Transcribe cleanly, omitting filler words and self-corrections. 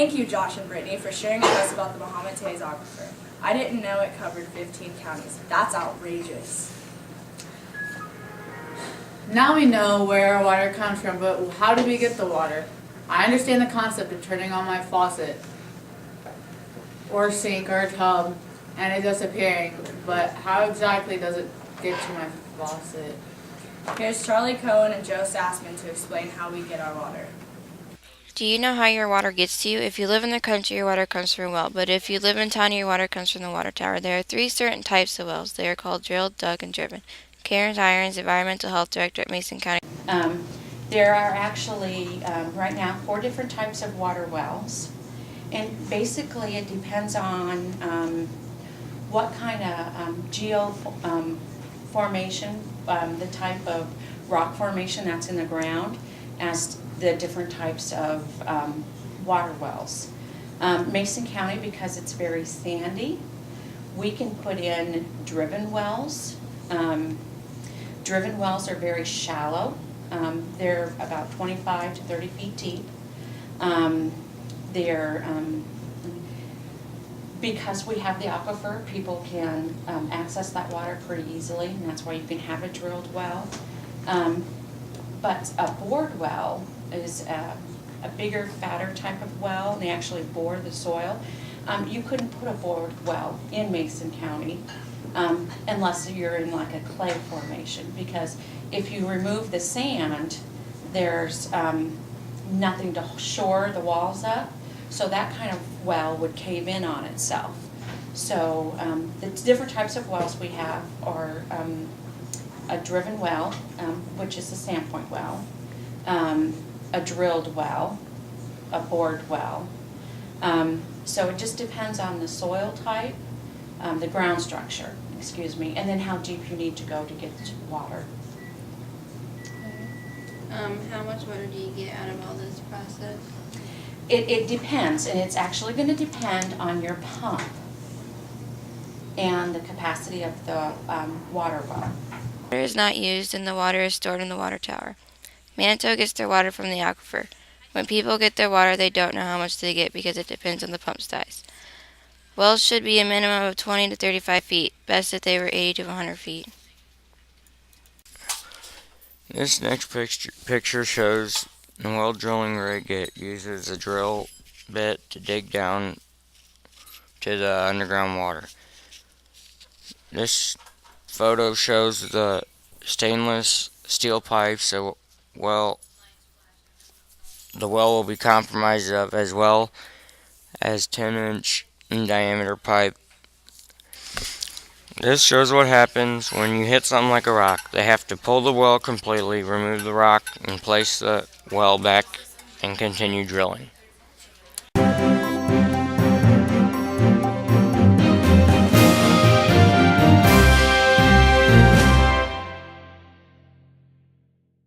Thank you, Josh and Brittany, for sharing with us about the Mahomet Tays Aquifer. I didn't know it covered 15 counties. That's outrageous. Now we know where our water comes from, but how do we get the water? I understand the concept of turning on my faucet or sink or tub and it disappearing, but how exactly does it get to my faucet? Here's Charlie Cohen and Joe Sassman to explain how we get our water. Do you know how your water gets to you? If you live in the country, your water comes from a well, but if you live in town, your water comes from the water tower. There are 3 certain types of wells. They are called drilled, dug, and driven. Karen Irons, Environmental Health Director at Mason County. There are actually right now 4 different types of water wells, and basically it depends on what kind of geo formation, the type of rock formation that's in the ground, as the different types of water wells. Mason County, because it's very sandy, we can put in driven wells. Driven wells are very shallow. They're about 25 to 30 feet deep. Because we have the aquifer, people can access that water pretty easily, and that's why you can have a drilled well. But a bored well is a bigger, fatter type of well, and they actually bore the soil. You couldn't put a bored well in Mason County unless you're in like a clay formation, because if you remove the sand, there's nothing to shore the walls up, so that kind of well would cave in on itself. So the different types of wells we have are a driven well, which is a sandpoint well, a drilled well, a bored well. So it just depends on the soil type, the ground structure, excuse me, and then how deep you need to go to get to water. How much water do you get out of all this process? It depends, and it's actually going to depend on your pump and the capacity of the water well. Water is not used and the water is stored in the water tower. Manitou gets their water from the aquifer. When people get their water, they don't know how much they get because it depends on the pump size. Wells should be a minimum of 20 to 35 feet, best if they were 80 to 100 feet. This next picture shows the well drilling rig. It uses a drill bit to dig down to the underground water. This photo shows the stainless steel pipes the well will be comprised of, as well as 10-inch in diameter pipe. This shows what happens when you hit something like a rock. They have to pull the well completely, remove the rock, and place the well back and continue drilling.